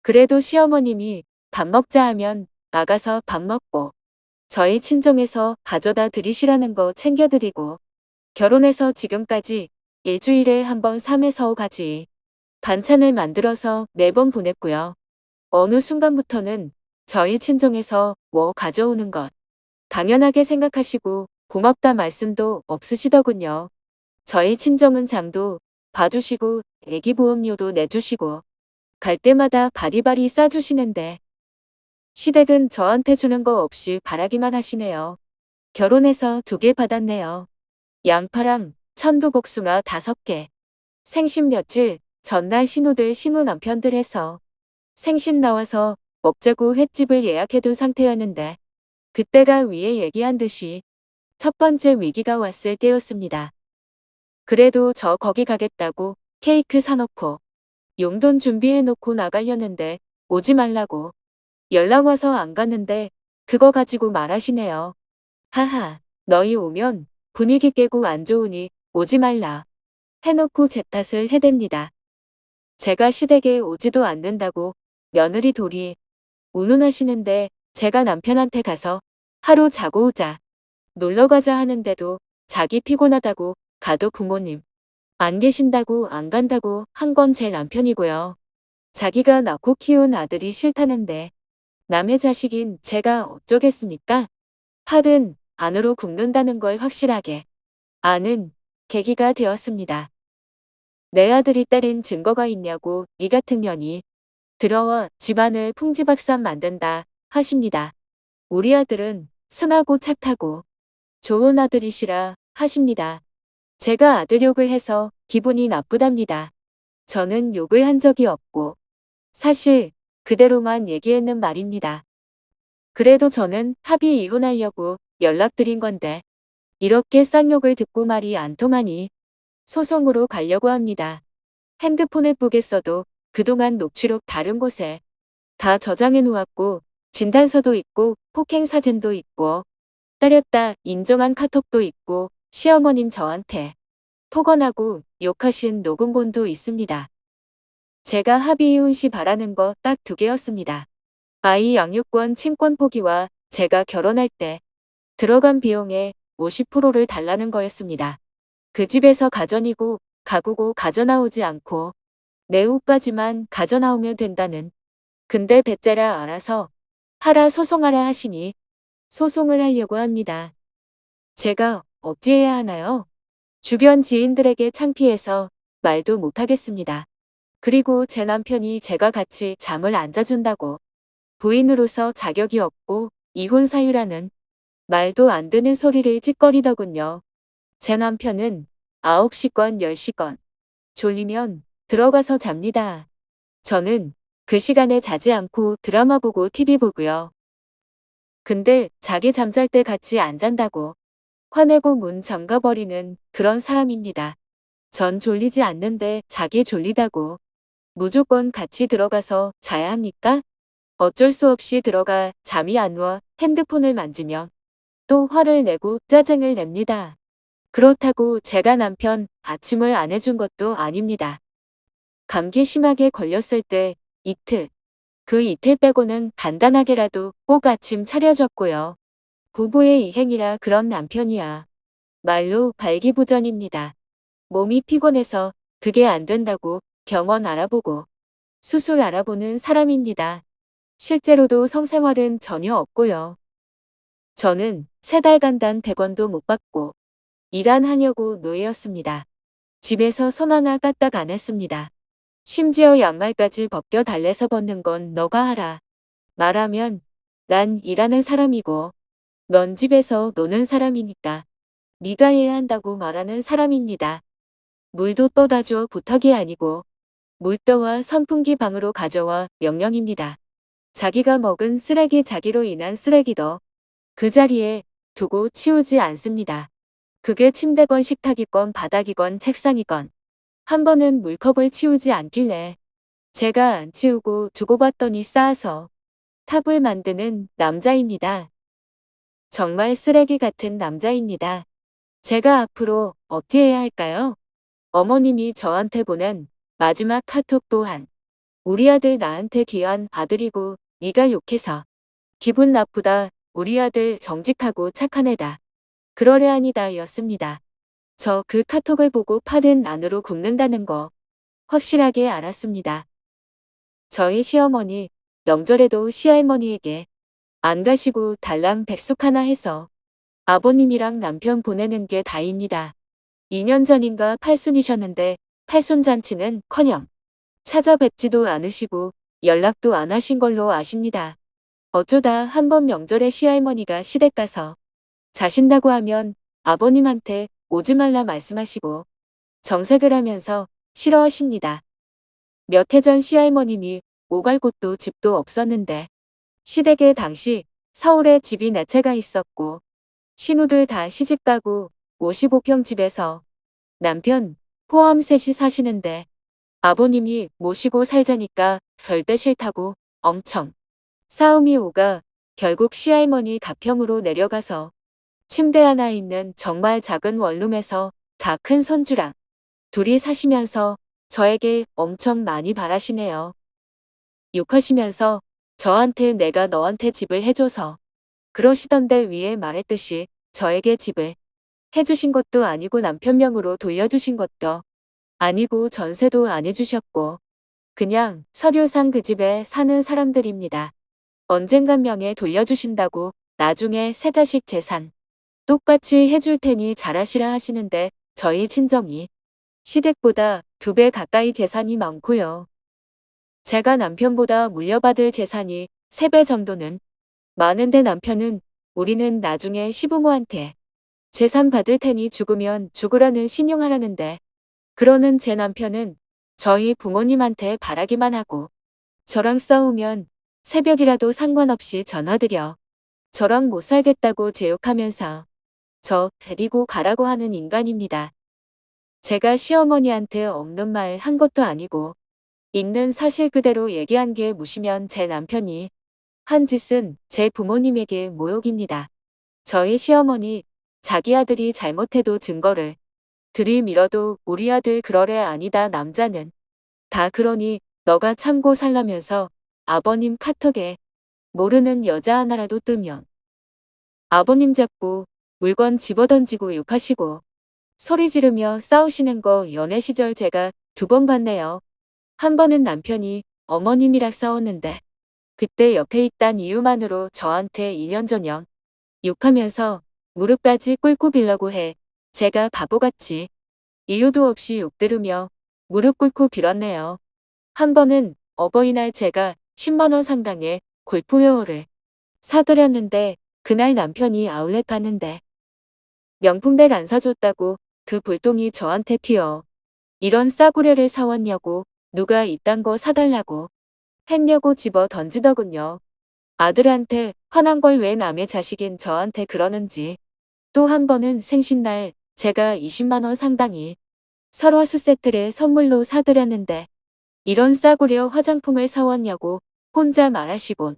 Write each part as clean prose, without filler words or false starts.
그래도 시어머님이 밥 먹자 하면 나가서 밥 먹고 저희 친정에서 가져다 드리시라는 거 챙겨드리고 결혼해서 지금까지 일주일에 한 번 3에서 5가지 반찬을 만들어서 매번 보냈고요. 어느 순간부터는 저희 친정에서 뭐 가져오는 것 당연하게 생각하시고 고맙다 말씀도 없으시더군요. 저희 친정은 장도 봐주시고 애기 보험료도 내주시고 갈 때마다 바리바리 싸주시는데 시댁은 저한테 주는 거 없이 바라기만 하시네요. 결혼해서 2개 받았네요. 양파랑 천도복숭아 5개. 생신 며칠 전날 신우들 신우 남편들 해서 생신 나와서 먹자고 횟집을 예약해둔 상태였는데 그때가 위에 얘기한 듯이 첫 번째 위기가 왔을 때였습니다. 그래도 저 거기 가겠다고 케이크 사놓고 용돈 준비해놓고 나가려는데 오지 말라고 연락 와서 안 갔는데 그거 가지고 말하시네요. 하하, 너희 오면 분위기 깨고 안 좋으니 오지 말라. 해놓고 제 탓을 해댑니다. 제가 시댁에 오지도 않는다고 며느리 돌이 운운하시는데 제가 남편한테 가서 하루 자고 오자. 놀러 가자 하는데도 자기 피곤하다고 가도 부모님 안 계신다고 안 간다고 한 건 제 남편이고요. 자기가 낳고 키운 아들이 싫다는데 남의 자식인 제가 어쩌겠습니까? 팔은 안으로 굽는다는 걸 확실하게 아는 계기가 되었습니다. 내 아들이 때린 증거가 있냐고 이 같은 년이 들어와 집안을 풍지박산 만든다 하십니다. 우리 아들은 순하고 착하고 좋은 아들이시라 하십니다. 제가 아들 욕을 해서 기분이 나쁘답니다. 저는 욕을 한 적이 없고 사실 그대로만 얘기했는 말입니다. 그래도 저는 합의 이혼하려고 연락드린 건데 이렇게 쌍욕을 듣고 말이 안 통하니 소송으로 가려고 합니다. 핸드폰을 보겠어도 그동안 녹취록 다른 곳에 다 저장해 놓았고 진단서도 있고 폭행 사진도 있고 때렸다 인정한 카톡도 있고 시어머님 저한테 폭언하고 욕하신 녹음본도 있습니다. 제가 합의 이혼 시 바라는 거 딱 2개였습니다. 아이 양육권 친권 포기와 제가 결혼할 때 들어간 비용의 50%를 달라는 거였습니다. 그 집에서 가전이고 가구고 가져나오지 않고 내후까지만 가져나오면 된다는 근데 배째라 알아서 하라 소송하라 하시니 소송을 하려고 합니다. 제가 어찌해야 하나요? 주변 지인들에게 창피해서 말도 못하겠습니다. 그리고 제 남편이 제가 같이 잠을 안 자준다고 부인으로서 자격이 없고 이혼 사유라는 말도 안 되는 소리를 찌꺼리더군요. 제 남편은 9시건 10시건 졸리면 들어가서 잡니다. 저는 그 시간에 자지 않고 드라마 보고 TV 보고요. 근데 자기 잠잘 때 같이 안 잔다고 화내고 문 잠가버리는 그런 사람입니다. 전 졸리지 않는데 자기 졸리다고 무조건 같이 들어가서 자야 합니까? 어쩔 수 없이 들어가 잠이 안 와 핸드폰을 만지면 또 화를 내고 짜증을 냅니다. 그렇다고 제가 남편 아침을 안 해준 것도 아닙니다. 감기 심하게 걸렸을 때 이틀, 그 이틀 빼고는 간단하게라도 꼭 아침 차려줬고요. 부부의 이행이라 그런 남편이야. 말로 발기부전입니다. 몸이 피곤해서 그게 안 된다고 병원 알아보고 수술 알아보는 사람입니다. 실제로도 성생활은 전혀 없고요. 저는 3달간 단 100원도 못 받고 일하냐고 노예였습니다. 집에서 손 하나 까딱 안 했습니다. 심지어 양말까지 벗겨 달래서 벗는 건 너가 하라. 말하면 난 일하는 사람이고 넌 집에서 노는 사람이니까 네가 해야 한다고 말하는 사람입니다. 물도 떠다 줘 부탁이 아니고 물떠와 선풍기 방으로 가져와 명령입니다. 자기가 먹은 쓰레기 자기로 인한 쓰레기도 그 자리에 두고 치우지 않습니다. 그게 침대건 식탁이건 바닥이건 책상이건 한 번은 물컵을 치우지 않길래 제가 안 치우고 두고 봤더니 쌓아서 탑을 만드는 남자입니다. 정말 쓰레기 같은 남자입니다. 제가 앞으로 어찌해야 할까요? 어머님이 저한테 보낸 마지막 카톡 또한 우리 아들 나한테 귀한 아들이고 네가 욕해서 기분 나쁘다. 우리 아들 정직하고 착한 애다. 그러려 아니다 였습니다. 저 그 카톡을 보고 팔은 안으로 굽는다는 거 확실하게 알았습니다. 저희 시어머니 명절에도 시할머니에게 안 가시고 달랑 백숙 하나 해서 아버님이랑 남편 보내는 게 다입니다. 2년 전인가 팔순이셨는데 팔순잔치는커녕 찾아뵙지도 않으시고 연락도 안 하신 걸로 아십니다. 어쩌다 한번 명절에 시할머니가 시댁 가서 자신다고 하면 아버님한테 오지 말라 말씀하시고 정색을 하면서 싫어하십니다. 몇 해 전 시할머님이 오갈 곳도 집도 없었는데 시댁에 당시 서울에 집이 4채가 있었고 신우들 다 시집가고 55평 집에서 남편 포함 셋이 사시는데 아버님이 모시고 살자니까 별대 싫다고 엄청 싸움이 오가 결국 시할머니 가평으로 내려가서 침대 하나 있는 정말 작은 원룸에서 다 큰 손주랑 둘이 사시면서 저에게 엄청 많이 바라시네요. 욕하시면서 저한테 내가 너한테 집을 해줘서 그러시던데 위에 말했듯이 저에게 집을 해주신 것도 아니고 남편 명으로 돌려주신 것도 아니고 전세도 안 해주셨고 그냥 서류상 그 집에 사는 사람들입니다. 언젠간 명예 돌려주신다고 나중에 새 자식 재산 똑같이 해줄 테니 잘하시라 하시는데 저희 친정이 시댁보다 2배 가까이 재산이 많고요. 제가 남편보다 물려받을 재산이 3배 정도는 많은데 남편은 우리는 나중에 시부모한테 재산 받을 테니 죽으면 죽으라는 신용하라는데 그러는 제 남편은 저희 부모님한테 바라기만 하고 저랑 싸우면 새벽이라도 상관없이 전화드려 저랑 못 살겠다고 제욕하면서 저 데리고 가라고 하는 인간입니다. 제가 시어머니한테 없는 말 한 것도 아니고 있는 사실 그대로 얘기한 게 무시면 제 남편이 한 짓은 제 부모님에게 모욕입니다. 저희 시어머니 자기 아들이 잘못해도 증거를 들이밀어도 우리 아들 그러래 아니다 남자는 다 그러니 너가 참고 살라면서 아버님 카톡에 모르는 여자 하나라도 뜨면 아버님 잡고 물건 집어던지고 욕하시고 소리 지르며 싸우시는 거 연애 시절 제가 2번 봤네요. 한 번은 남편이 어머님이랑 싸웠는데 그때 옆에 있단 이유만으로 저한테 2년 전형 욕하면서 무릎까지 꿇고 빌라고 해 제가 바보같이 이유도 없이 욕 들으며 무릎 꿇고 빌었네요. 한 번은 어버이날 제가 10만 원 상당의 골프웨어를 사드렸는데 그날 남편이 아울렛 갔는데 명품백 안 사줬다고 그 볼똥이 저한테 튀어 이런 싸구려를 사왔냐고 누가 이딴 거 사달라고 했냐고 집어 던지더군요. 아들한테 화난 걸 왜 남의 자식인 저한테 그러는지. 또 한 번은 생신날 제가 20만 원 상당의 설화수 세트를 선물로 사드렸는데 이런 싸구려 화장품을 사왔냐고 혼자 말하시곤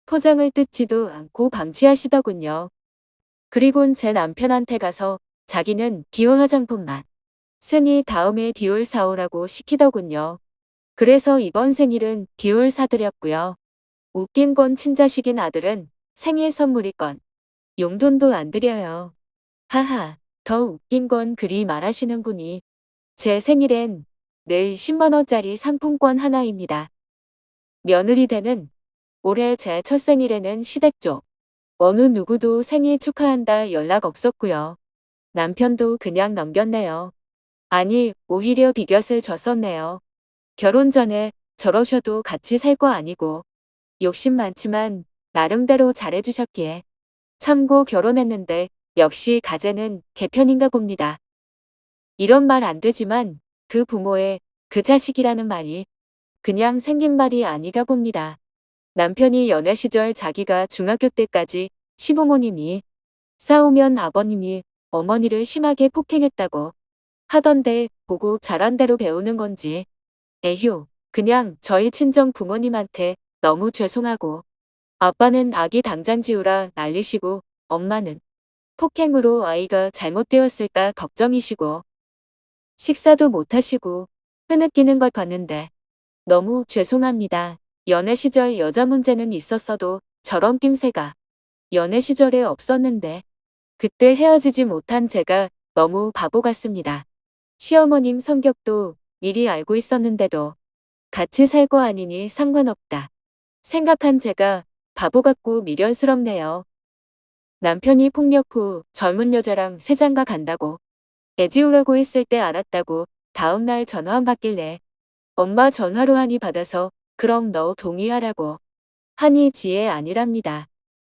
포장을 뜯지도 않고 방치하시더군요. 그리곤 제 남편한테 가서 자기는 디올 화장품만 쓰니 다음에 디올 사오라고 시키더군요. 그래서 이번 생일은 디올 사드렸고요. 웃긴 건 친자식인 아들은 생일 선물이건 용돈도 안 드려요. 하하, 더 웃긴 건 그리 말하시는 분이 제 생일엔 늘 10만 원짜리 상품권 하나입니다. 며느리 되는 올해 제 첫 생일에는 시댁 쪽 어느 누구도 생일 축하한다 연락 없었고요. 남편도 그냥 넘겼네요. 아니 오히려 비곁을 졌었네요. 결혼 전에 저러셔도 같이 살 거 아니고 욕심 많지만 나름대로 잘해주셨기에 참고 결혼했는데 역시 가재는 개편인가 봅니다. 이런 말 안 되지만 그 부모의 그 자식이라는 말이 그냥 생긴 말이 아니가 봅니다. 남편이 연애 시절 자기가 중학교 때까지 시부모님이 싸우면 아버님이 어머니를 심하게 폭행했다고 하던데 보고 자란 대로 배우는 건지 에휴 그냥 저희 친정 부모님한테 너무 죄송하고 아빠는 아기 당장 지우라 난리시고 엄마는 폭행으로 아이가 잘못되었을까 걱정이시고 식사도 못하시고 흐느끼는 걸 봤는데 너무 죄송합니다. 연애 시절 여자 문제는 있었어도 저런 낌새가 연애 시절에 없었는데 그때 헤어지지 못한 제가 너무 바보 같습니다. 시어머님 성격도 미리 알고 있었는데도 같이 살 거 아니니 상관없다 생각한 제가 바보 같고 미련스럽네요. 남편이 폭력 후 젊은 여자랑 세장가 간다고 애 지우려고 했을 때 알았다고 다음날 전화 안 받길래 엄마 전화로 하니 받아서 그럼 너 동의하라고 하니 지혜 아니랍니다.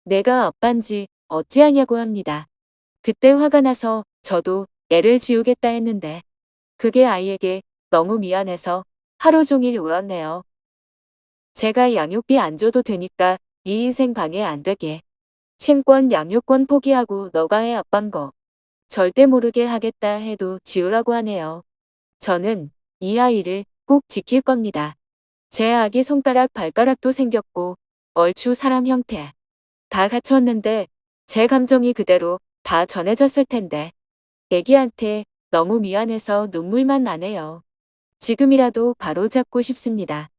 내가 아빤지 어찌하냐고 합니다. 그때 화가 나서 저도 애를 지우겠다 했는데 그게 아이에게 너무 미안해서 하루 종일 울었네요. 제가 양육비 안 줘도 되니까 네 인생 방해 안 되게. 친권 양육권 포기하고 너가 해 아빤 거. 절대 모르게 하겠다 해도 지우라고 하네요. 저는 이 아이를 꼭 지킬 겁니다. 제 아기 손가락 발가락도 생겼고 얼추 사람 형태 다 갖췄는데 제 감정이 그대로 다 전해졌을 텐데 애기한테 너무 미안해서 눈물만 나네요. 지금이라도 바로 잡고 싶습니다.